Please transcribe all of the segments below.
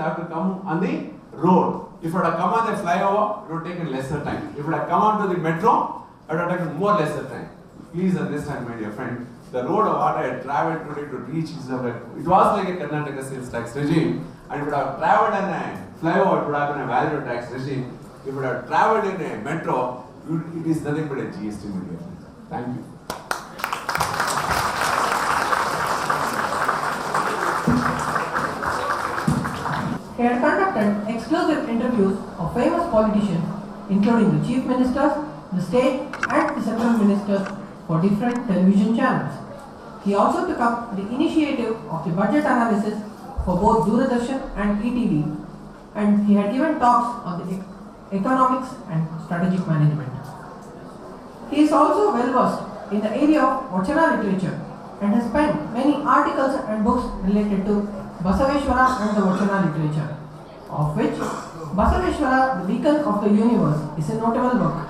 have to come on the road. If it had come on the flyover, it would have taken lesser time. If it had come onto the metro, it would have taken more lesser time. Please understand, my dear friend, the road of what I had travelled today to reach is it was like a Karnataka sales tax regime, and if it would have travelled on a flyover, it would have been a value tax regime. If it would have travelled in a metro, it is nothing but a GST, my dear friend. Thank you. He had conducted exclusive interviews of famous politicians, including the chief ministers, the state and the central ministers for different television channels. He also took up the initiative of the budget analysis for both Doordarshan and ETV, and he had given talks on the economics and strategic management. He is also well versed in the area of Vachana literature and has penned many articles and books related to Basaveshwara and the Vachana literature, of which Basaveshwara, the Beacon of the Universe, is a notable book.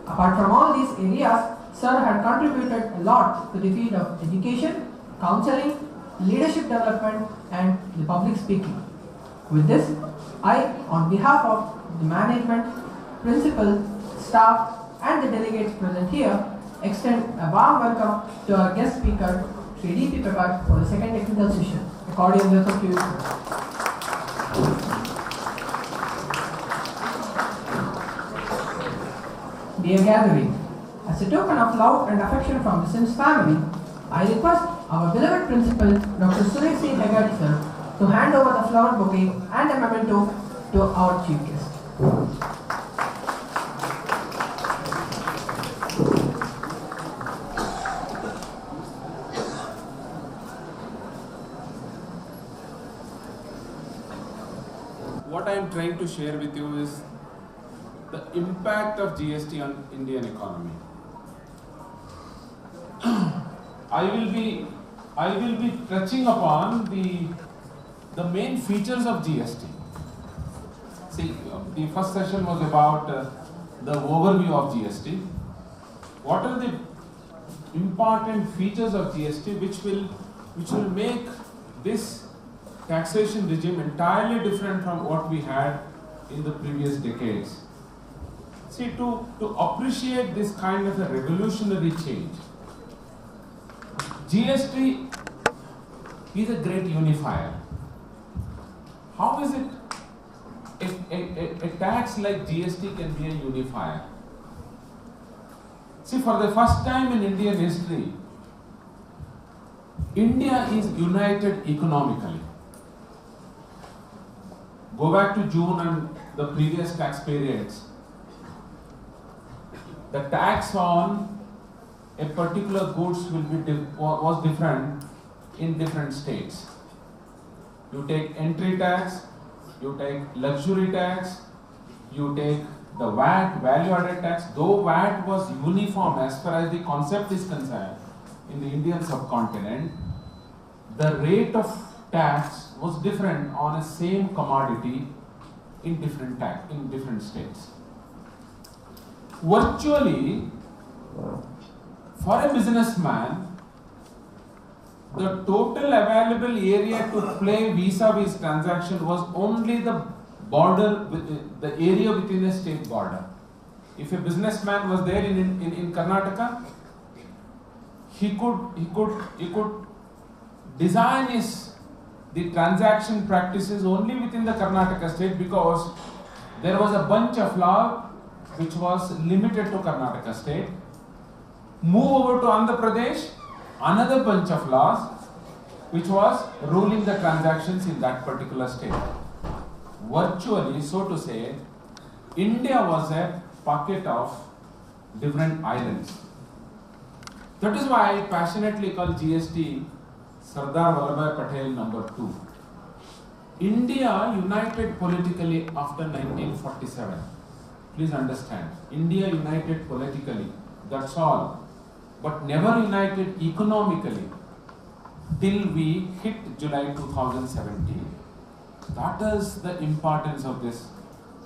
Apart from all these areas, Sir had contributed a lot to the field of education, counseling, leadership development and the public speaking. With this, I, on behalf of the management, principal, staff and the delegates present here, extend a warm welcome to our guest speaker, Sri D.P. Prakash, for the second technical session. A cordial welcome to you, sir. Dear gathering, as a token of love and affection from the Sims family, I request our beloved principal, Dr. Suresh C. Hegari sir, to hand over the flower bouquet and a memento to our chief guest. What I am trying to share with you is the impact of GST on Indian economy. I will be touching upon the main features of GST. See, the first session was about the overview of GST. What are the important features of GST which will make this taxation regime entirely different from what we had in the previous decades? See, to appreciate this kind of a revolutionary change, GST is a great unifier. How is it a tax like GST can be a unifier? See, for the first time in Indian history, India is united economically. Go back to June and the previous tax periods. The tax on a particular goods was different in different states. You take entry tax, you take luxury tax, you take the VAT, value added tax. Though VAT was uniform as far as the concept is concerned in the Indian subcontinent, the rate of tax was different on a same commodity in different states. Virtually, for a businessman, the total available area to play vis-a-vis transaction was only the border, the area within a state border. If a businessman was there in Karnataka, he could design the transaction practices only within the Karnataka state, because there was a bunch of law which was limited to Karnataka state. Move over to Andhra Pradesh, another bunch of laws which was ruling the transactions in that particular state. Virtually, so to say, India was a pocket of different islands. That is why I passionately call GST Sardar Vallabhbhai Patel number 2. India united politically after 1947. Please understand, India united politically, that's all, but never united economically till we hit July 2017. That is the importance of this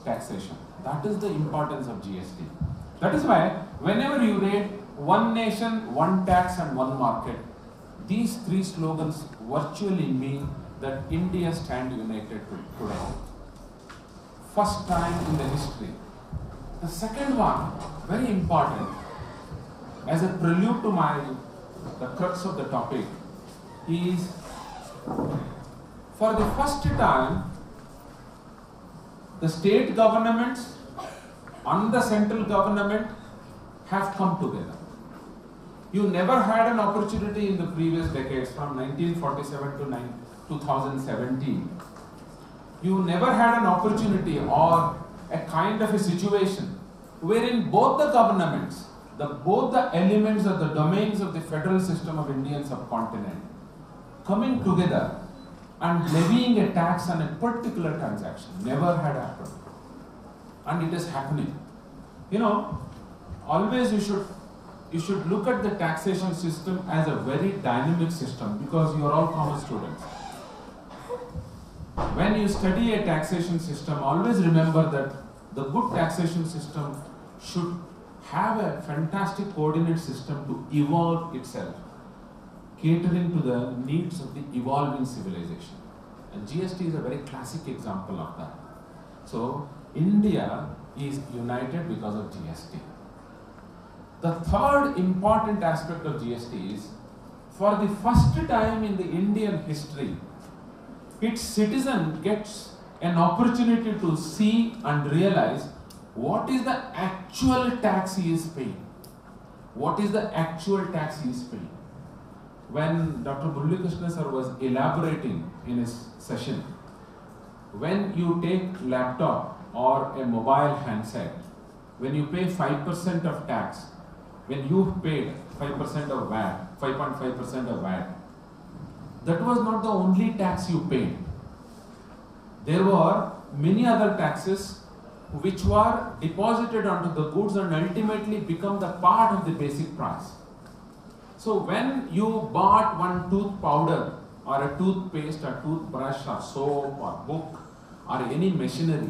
taxation. That is the importance of GST. That is why whenever you read one nation, one tax and one market, these three slogans virtually mean that India stand united today. First time in the history. The second one, very important, as a prelude to the crux of the topic, is for the first time, the state governments and the central government have come together. You never had an opportunity in the previous decades, from 1947 to 2017. You never had an opportunity or a kind of a situation wherein both the governments, both the elements of the domains of the federal system of Indian subcontinent coming together and levying a tax on a particular transaction. Never had happened. And it is happening. You know, always you should look at the taxation system as a very dynamic system, because you are all common students. When you study a taxation system, always remember that the good taxation system should have a fantastic coordinate system to evolve itself, catering to the needs of the evolving civilization. And GST is a very classic example of that. So, India is united because of GST. The third important aspect of GST is, for the first time in the Indian history, its citizen gets an opportunity to see and realize what is the actual tax he is paying. What is the actual tax he is paying? When Dr. Murali Krishna sir was elaborating in his session, when you take laptop or a mobile handset, when you pay 5% of tax, when you paid 5% of VAT, 5.5% of VAT, that was not the only tax you paid. There were many other taxes which were deposited onto the goods and ultimately become the part of the basic price. So when you bought one tooth powder or a toothpaste or toothbrush or soap or book or any machinery,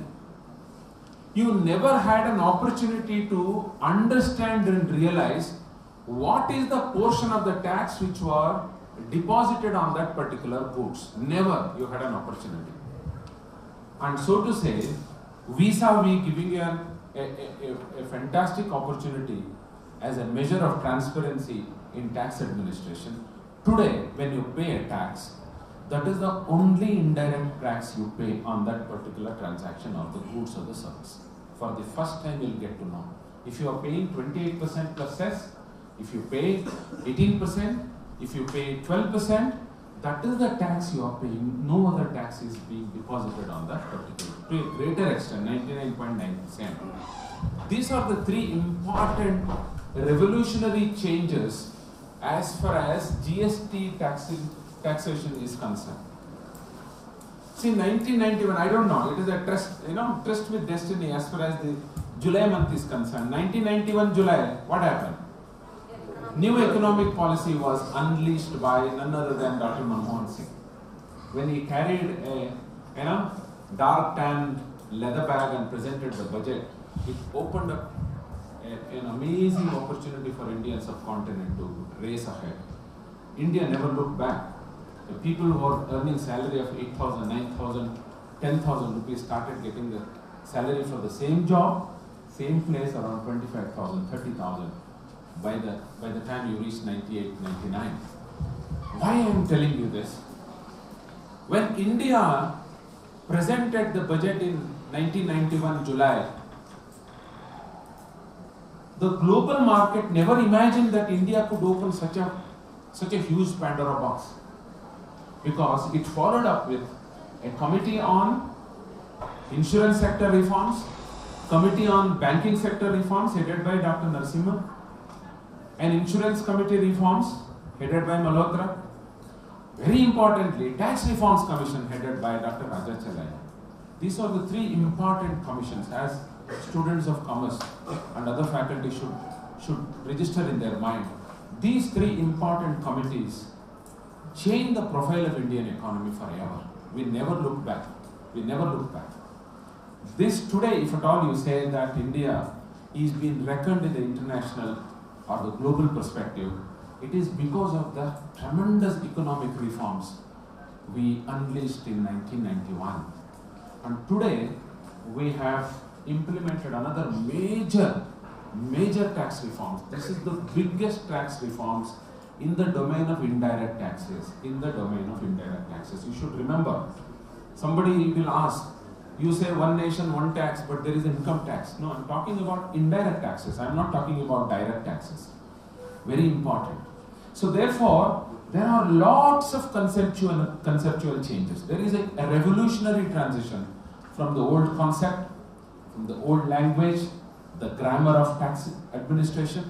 you never had an opportunity to understand and realize what is the portion of the tax which were deposited on that particular goods. Never you had an opportunity. And so to say, vis-a-vis giving you a fantastic opportunity as a measure of transparency in tax administration, today when you pay a tax, that is the only indirect tax you pay on that particular transaction of the goods or the service. For the first time you will get to know. If you are paying 28% plus cess, if you pay 18%, if you pay 12%, that is the tax you are paying. No other tax is being deposited on that particular, to a greater extent, 99.9%. These are the three important revolutionary changes as far as GST taxation is concerned. See, 1991, I don't know, it is a tryst with destiny as far as the July month is concerned. 1991 July, what happened? New economic policy was unleashed by none other than Dr. Manmohan Singh. When he carried a dark tanned leather bag and presented the budget, it opened up an amazing opportunity for Indian subcontinent to race ahead. India never looked back. The people who were earning salary of 8,000, 9,000, 10,000 rupees started getting the salary for the same job, same place around 25,000, 30,000 by the time you reach 98, 99. Why I am telling you this? When India presented the budget in 1991 July, the global market never imagined that India could open such a huge Pandora box, because it followed up with a committee on insurance sector reforms, committee on banking sector reforms headed by Dr. Narasimha, an insurance committee reforms headed by Malhotra, very importantly tax reforms commission headed by Dr. Raja Chalaya. These are the three important commissions as students of commerce and other faculty should register in their mind. These three important committees change the profile of Indian economy forever. We never look back. We never look back. This today, if at all you say that India is being reckoned in the international or the global perspective, it is because of the tremendous economic reforms we unleashed in 1991. And today we have implemented another major tax reforms. This is the biggest tax reforms in the domain of indirect taxes. You should remember, somebody will ask, you say one nation, one tax, but there is income tax. No, I'm talking about indirect taxes. I'm not talking about direct taxes. Very important. So therefore, there are lots of conceptual changes. There is a revolutionary transition from the old concept, from the old language, the grammar of tax administration,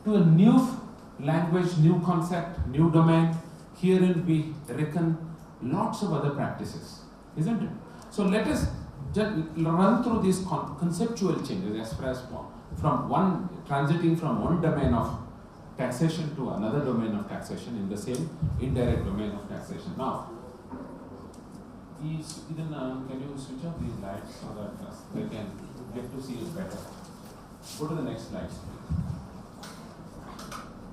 to a new language, new concept, new domain. Herein we reckon lots of other practices, isn't it? So let us just run through these conceptual changes as far as transiting from one domain of taxation to another domain of taxation in the same indirect domain of taxation. Now, can you switch off these lights so that they can get to see it better? Go to the next slide.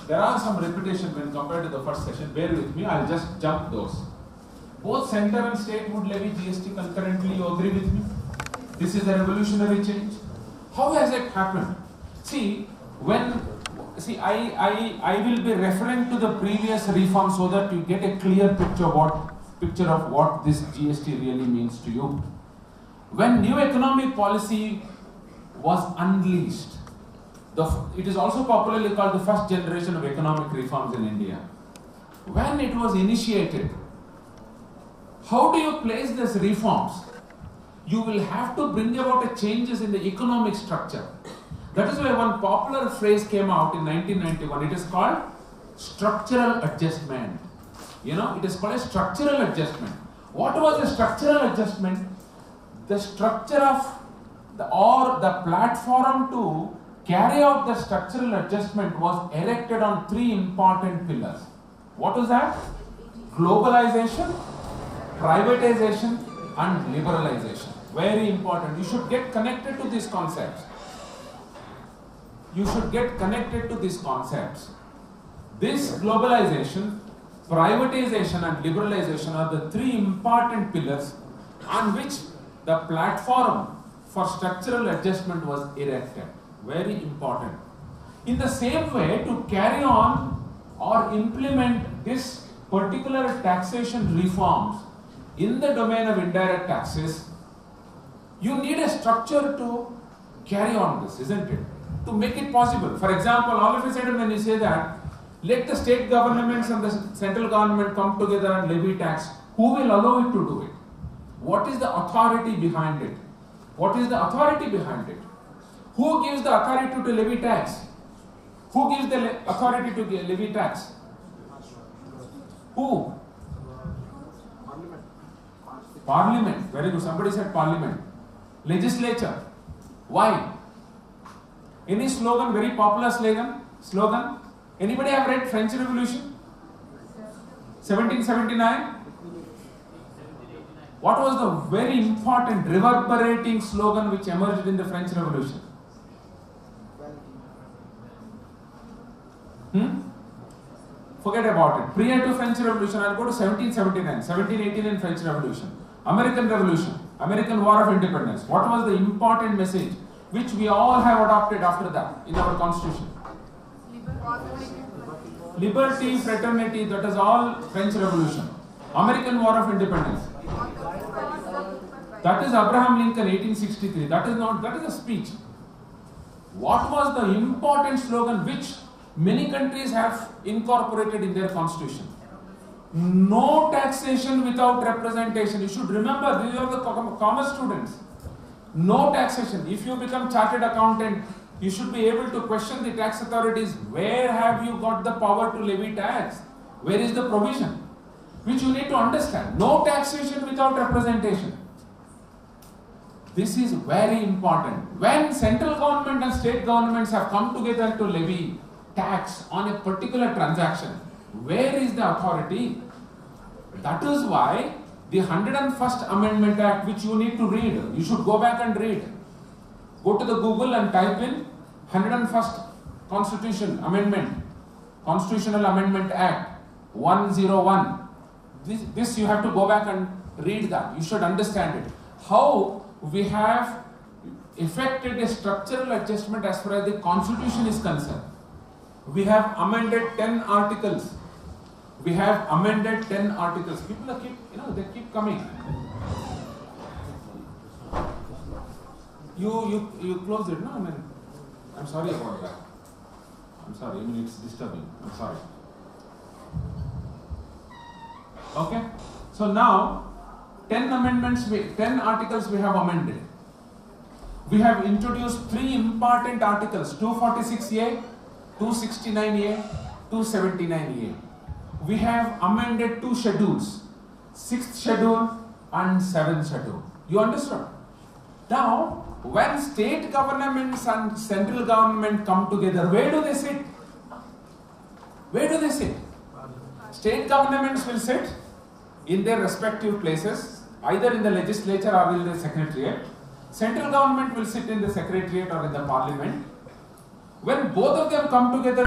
There are some repetition when compared to the first session. Bear with me, I'll just jump those. Both center and state would levy GST concurrently. You agree with me? This is a revolutionary change. How has it happened? I will be referring to the previous reform so that you get a clear picture of what this GST really means to you. When new economic policy was unleashed, it is also popularly called the first generation of economic reforms in India. When it was initiated, how do you place these reforms? You will have to bring about a changes in the economic structure. That is why one popular phrase came out in 1991. It is called structural adjustment. It is called a structural adjustment. What was the structural adjustment? The structure of the platform to carry out the structural adjustment was erected on three important pillars. What was that? Globalization, privatization, and liberalization. Very important. You should get connected to these concepts. This globalization, privatization, and liberalization are the three important pillars on which the platform for structural adjustment was erected. Very important. In the same way, to carry on or implement this particular taxation reforms in the domain of indirect taxes, you need a structure to carry on this, isn't it? To make it possible. For example, all of a sudden when you say that, let the state governments and the central government come together and levy tax, who will allow it to do it? What is the authority behind it? Who gives the authority to levy tax? Who? Parliament. Very good. Somebody said parliament. Legislature. Why? Any slogan, very popular slogan? Anybody have read French Revolution? 1779? What was the very important reverberating slogan which emerged in the French Revolution? Forget about it. Prior to French Revolution, I'll go to 1779, 1718 in French Revolution. American Revolution, American War of Independence. What was the important message which we all have adopted after that in our constitution? Liberty, fraternity, that is all French Revolution. American War of Independence. That is Abraham Lincoln, 1863. That is a speech. What was the important slogan which many countries have incorporated in their constitution? No taxation without representation. You should remember, these are the commerce students. No taxation. If you become chartered accountant, you should be able to question the tax authorities. Where have you got the power to levy tax? Where is the provision? Which you need to understand. No taxation without representation. This is very important. When central government and state governments have come together to levy tax on a particular transaction, where is the authority? That is why the 101st Amendment Act, which you need to read, you should go back and read. Go to the Google and type in 101st Constitutional Amendment Act 101. This you have to go back and read that. You should understand it. How we have effected a structural adjustment as far as the constitution is concerned. We have amended 10 articles. We have amended 10 articles. People are they keep coming. You closed it, no? I mean, I'm sorry about that. I'm sorry, I mean it's disturbing. I'm sorry. Okay? So now 10 articles we have amended. We have introduced 3 important articles, 246A, 269A, 279A. We have amended 2 schedules, 6th schedule and 7th schedule. You understand? Now, when state governments and central government come together, where do they sit? Where do they sit? State governments will sit in their respective places, either in the legislature or in the secretariat. Central government will sit in the secretariat or in the parliament. When both of them come together,